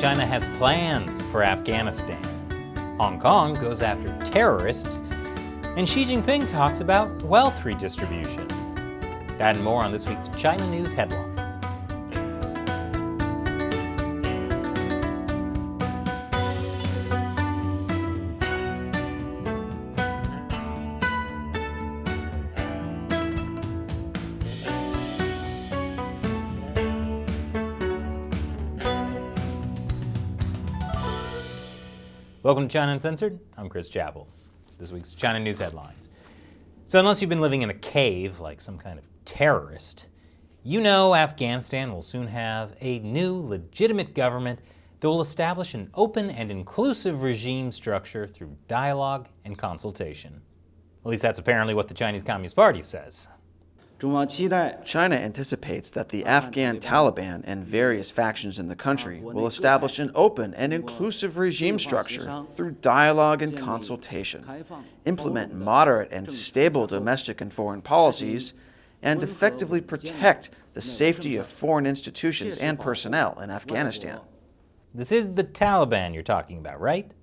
China has plans for Afghanistan. Hong Kong goes after terrorists. And Xi Jinping talks about wealth redistribution. That and more on this week's China News Headlines. Welcome to China Uncensored. I'm Chris Chappell. This week's China News Headlines. So unless you've been living in a cave like some kind of terrorist, you know Afghanistan will soon have a new legitimate government that will establish an open and inclusive regime structure through dialogue and consultation. At least that's apparently what the Chinese Communist Party says. China anticipates that the Afghan Taliban and various factions in the country will establish an open and inclusive regime structure through dialogue and consultation, implement moderate and stable domestic and foreign policies, and effectively protect the safety of foreign institutions and personnel in Afghanistan. This is the Taliban you're talking about, right?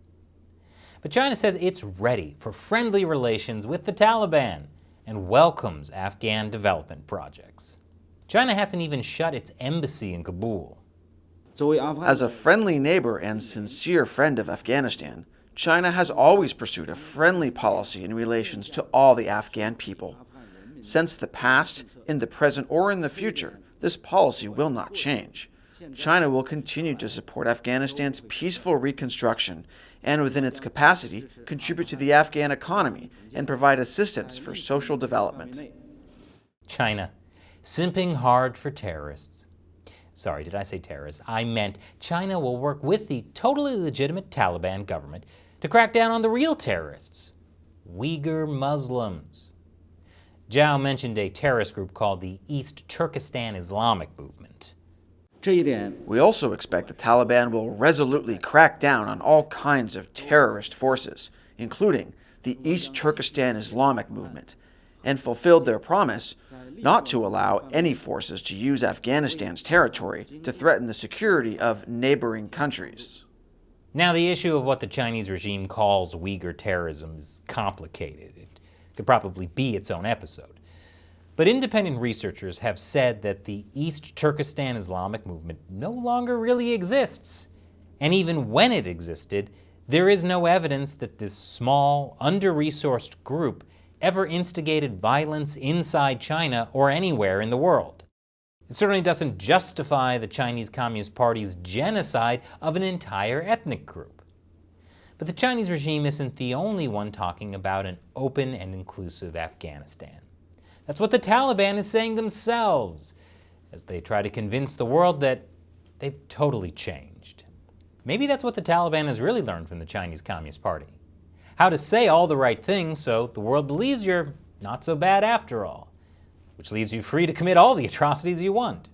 But China says it's ready for friendly relations with the Taliban and welcomes Afghan development projects. China hasn't even shut its embassy in Kabul. As a friendly neighbor and sincere friend of Afghanistan, China has always pursued a friendly policy in relations to all the Afghan people. Since the past, in the present, or in the future, this policy will not change. China will continue to support Afghanistan's peaceful reconstruction and, within its capacity, contribute to the Afghan economy and provide assistance for social development. China, simping hard for terrorists. Sorry, did I say terrorists? I meant China will work with the totally legitimate Taliban government to crack down on the real terrorists, Uyghur Muslims. Zhao mentioned a terrorist group called the East Turkestan Islamic Movement. We also expect the Taliban will resolutely crack down on all kinds of terrorist forces, including the East Turkestan Islamic Movement, and fulfilled their promise not to allow any forces to use Afghanistan's territory to threaten the security of neighboring countries. Now, the issue of what the Chinese regime calls Uyghur terrorism is complicated. It could probably be its own episode. But independent researchers have said that the East Turkestan Islamic movement no longer really exists. And even when it existed, there is no evidence that this small, under-resourced group ever instigated violence inside China or anywhere in the world. It certainly doesn't justify the Chinese Communist Party's genocide of an entire ethnic group. But the Chinese regime isn't the only one talking about an open and inclusive Afghanistan. That's what the Taliban is saying themselves, as they try to convince the world that they've totally changed. Maybe that's what the Taliban has really learned from the Chinese Communist Party. How to say all the right things so the world believes you're not so bad after all, which leaves you free to commit all the atrocities you want.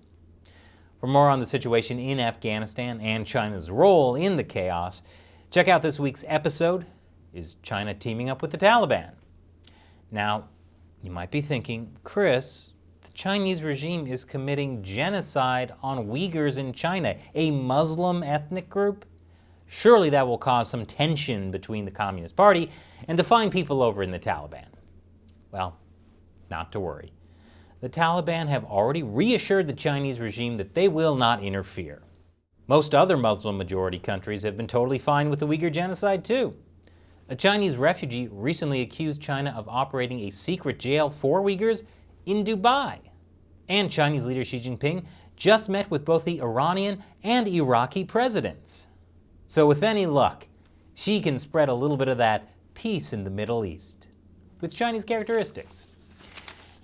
For more on the situation in Afghanistan and China's role in the chaos, check out this week's episode, Is China Teaming Up with the Taliban? Now, you might be thinking, Chris, the Chinese regime is committing genocide on Uyghurs in China, a Muslim ethnic group. Surely that will cause some tension between the Communist Party and the fine people over in the Taliban. Well, not to worry. The Taliban have already reassured the Chinese regime that they will not interfere. Most other Muslim-majority countries have been totally fine with the Uyghur genocide too. A Chinese refugee recently accused China of operating a secret jail for Uyghurs in Dubai. And Chinese leader Xi Jinping just met with both the Iranian and Iraqi presidents. So with any luck, Xi can spread a little bit of that peace in the Middle East with Chinese characteristics.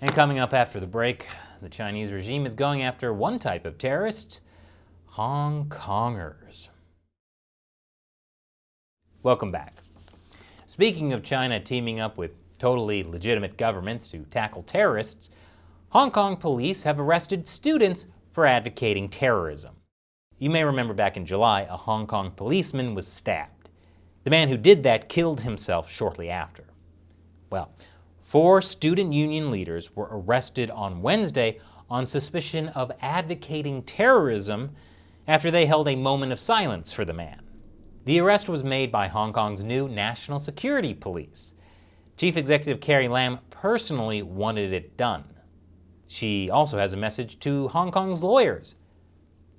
And coming up after the break, the Chinese regime is going after one type of terrorist, Hong Kongers. Welcome back. Speaking of China teaming up with totally legitimate governments to tackle terrorists, Hong Kong police have arrested students for advocating terrorism. You may remember back in July, a Hong Kong policeman was stabbed. The man who did that killed himself shortly after. Well, 4 student union leaders were arrested on Wednesday on suspicion of advocating terrorism after they held a moment of silence for the man. The arrest was made by Hong Kong's new National Security Police. Chief Executive Carrie Lam personally wanted it done. She also has a message to Hong Kong's lawyers.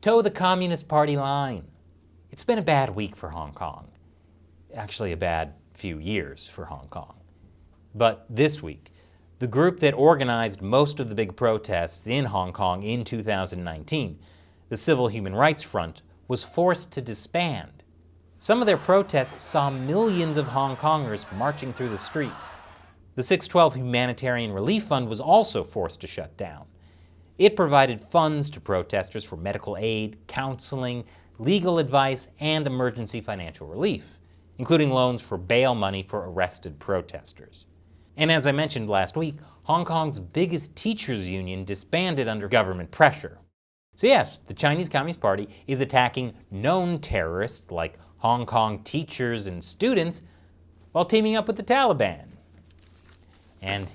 Toe the Communist Party line. It's been a bad week for Hong Kong. Actually, a bad few years for Hong Kong. But this week, the group that organized most of the big protests in Hong Kong in 2019, the Civil Human Rights Front, was forced to disband. Some of their protests saw millions of Hong Kongers marching through the streets. The 612 Humanitarian Relief Fund was also forced to shut down. It provided funds to protesters for medical aid, counseling, legal advice, and emergency financial relief, including loans for bail money for arrested protesters. And as I mentioned last week, Hong Kong's biggest teachers' union disbanded under government pressure. So yes, the Chinese Communist Party is attacking known terrorists like Hong Kong teachers and students while teaming up with the Taliban. And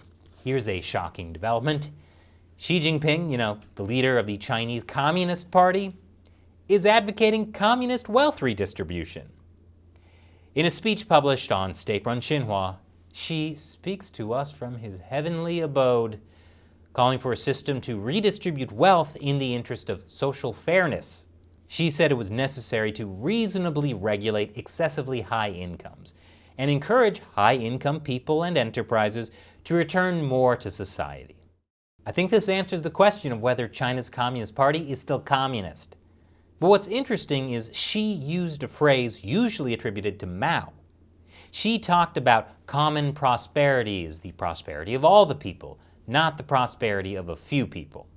here's a shocking development. Xi Jinping, the leader of the Chinese Communist Party, is advocating communist wealth redistribution. In a speech published on state-run Xinhua, Xi speaks to us from his heavenly abode, calling for a system to redistribute wealth in the interest of social fairness. Xi said it was necessary to reasonably regulate excessively high incomes and encourage high-income people and enterprises to return more to society. I think this answers the question of whether China's Communist Party is still communist. But what's interesting is Xi used a phrase usually attributed to Mao. Xi talked about common prosperity as the prosperity of all the people, not the prosperity of a few people.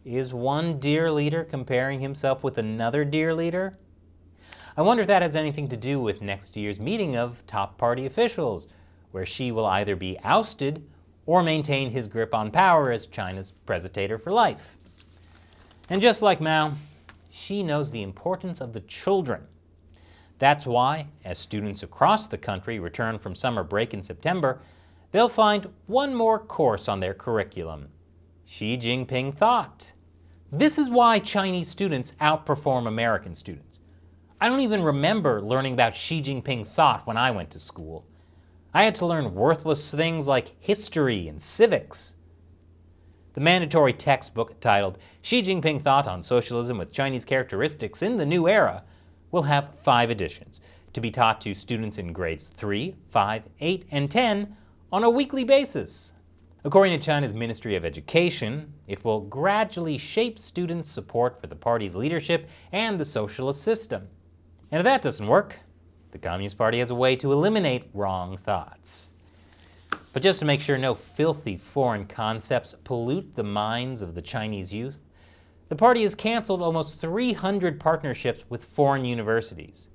Is one dear leader comparing himself with another dear leader? I wonder if that has anything to do with next year's meeting of top party officials, where Xi will either be ousted or maintain his grip on power as China's presentator for life. And just like Mao, Xi knows the importance of the children. That's why, as students across the country return from summer break in September, they'll find one more course on their curriculum: Xi Jinping Thought. This is why Chinese students outperform American students. I don't even remember learning about Xi Jinping Thought when I went to school. I had to learn worthless things like history and civics. The mandatory textbook titled Xi Jinping Thought on Socialism with Chinese Characteristics in the New Era will have 5 editions to be taught to students in grades 3, 5, 8, and 10 on a weekly basis. According to China's Ministry of Education, it will gradually shape students' support for the party's leadership and the socialist system. And if that doesn't work, the Communist Party has a way to eliminate wrong thoughts. But just to make sure no filthy foreign concepts pollute the minds of the Chinese youth, the party has canceled almost 300 partnerships with foreign universities.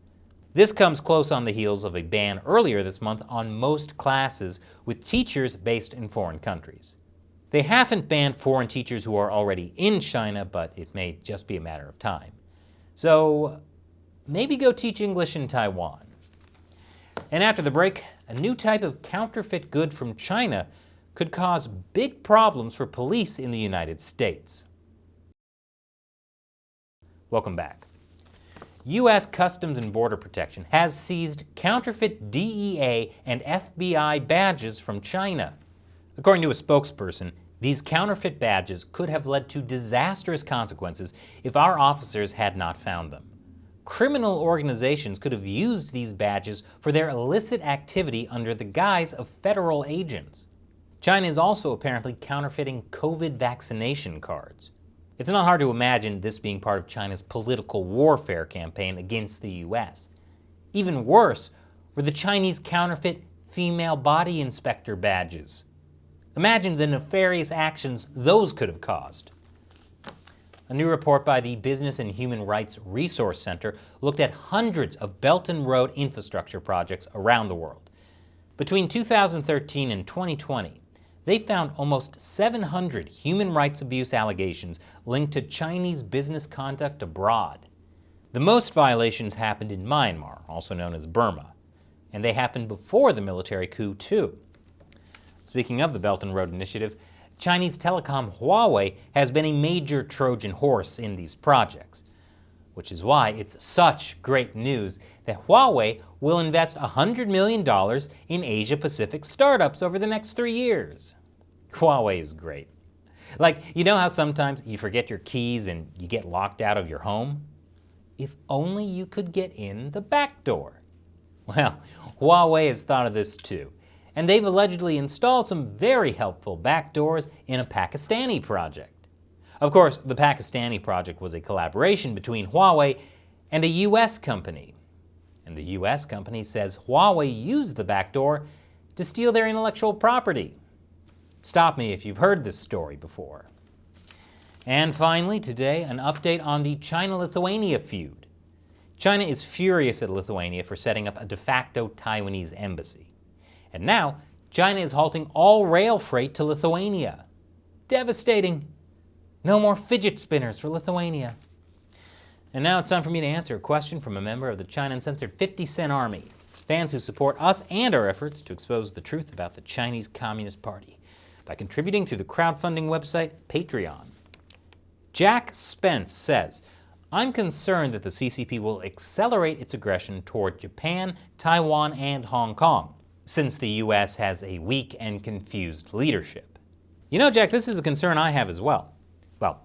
This comes close on the heels of a ban earlier this month on most classes with teachers based in foreign countries. They haven't banned foreign teachers who are already in China, but it may just be a matter of time. So maybe go teach English in Taiwan. And after the break, a new type of counterfeit good from China could cause big problems for police in the United States. Welcome back. U.S. Customs and Border Protection has seized counterfeit DEA and FBI badges from China. According to a spokesperson, these counterfeit badges could have led to disastrous consequences if our officers had not found them. Criminal organizations could have used these badges for their illicit activity under the guise of federal agents. China is also apparently counterfeiting COVID vaccination cards. It's not hard to imagine this being part of China's political warfare campaign against the U.S. Even worse were the Chinese counterfeit female body inspector badges. Imagine the nefarious actions those could have caused. A new report by the Business and Human Rights Resource Center looked at hundreds of Belt and Road infrastructure projects around the world. Between 2013 and 2020, they found almost 700 human rights abuse allegations linked to Chinese business conduct abroad. The most violations happened in Myanmar, also known as Burma, and they happened before the military coup too. Speaking of the Belt and Road Initiative, Chinese telecom Huawei has been a major Trojan horse in these projects. which is why it's such great news that Huawei will invest $100 million in Asia-Pacific startups over the next 3 years. Huawei is great. Like, you know how sometimes you forget your keys and you get locked out of your home? If only you could get in the back door. Well, Huawei has thought of this too, and they've allegedly installed some very helpful back doors in a Pakistani project. Of course, the Pakistani project was a collaboration between Huawei and a US company. And the US company says Huawei used the back door to steal their intellectual property. Stop me if you've heard this story before. And finally, today, an update on the China-Lithuania feud. China is furious at Lithuania for setting up a de facto Taiwanese embassy. And now, China is halting all rail freight to Lithuania. Devastating. No more fidget spinners for Lithuania. And now it's time for me to answer a question from a member of the China Uncensored 50 Cent Army, fans who support us and our efforts to expose the truth about the Chinese Communist Party by contributing through the crowdfunding website Patreon. Jack Spence says, I'm concerned that the CCP will accelerate its aggression toward Japan, Taiwan, and Hong Kong, since the US has a weak and confused leadership. You know, Jack, this is a concern I have as well. Well,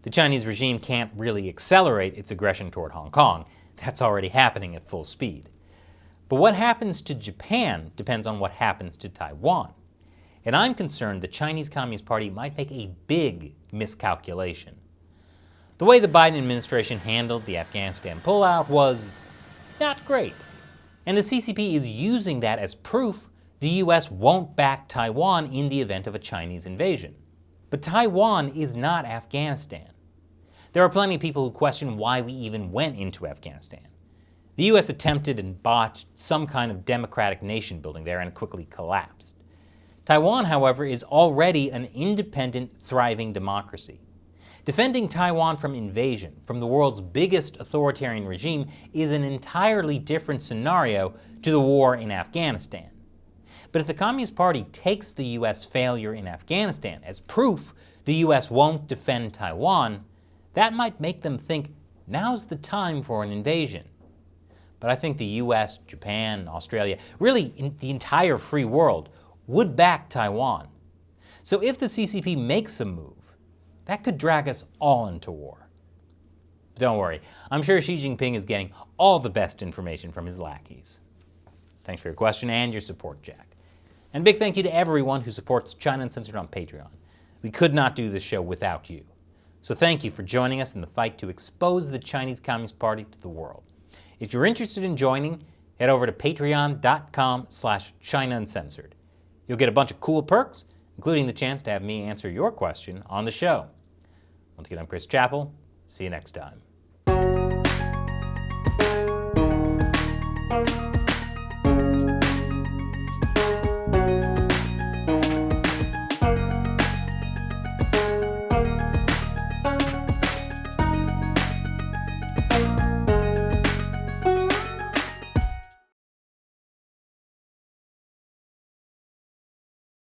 the Chinese regime can't really accelerate its aggression toward Hong Kong. That's already happening at full speed. But what happens to Japan depends on what happens to Taiwan. And I'm concerned the Chinese Communist Party might make a big miscalculation. The way the Biden administration handled the Afghanistan pullout was not great. And the CCP is using that as proof the US won't back Taiwan in the event of a Chinese invasion. But Taiwan is not Afghanistan. There are plenty of people who question why we even went into Afghanistan. The US attempted and botched some kind of democratic nation building there and quickly collapsed. Taiwan, however, is already an independent, thriving democracy. Defending Taiwan from invasion from the world's biggest authoritarian regime is an entirely different scenario to the war in Afghanistan. But if the Communist Party takes the US failure in Afghanistan as proof the US won't defend Taiwan, that might make them think now's the time for an invasion. But I think the US, Japan, Australia, really the entire free world would back Taiwan. So if the CCP makes a move, that could drag us all into war. But don't worry, I'm sure Xi Jinping is getting all the best information from his lackeys. Thanks for your question and your support, Jack. And big thank you to everyone who supports China Uncensored on Patreon. We could not do this show without you. So thank you for joining us in the fight to expose the Chinese Communist Party to the world. If you're interested in joining, head over to patreon.com/China Uncensored. You'll get a bunch of cool perks, including the chance to have me answer your question on the show. Once again, I'm Chris Chappell. See you next time.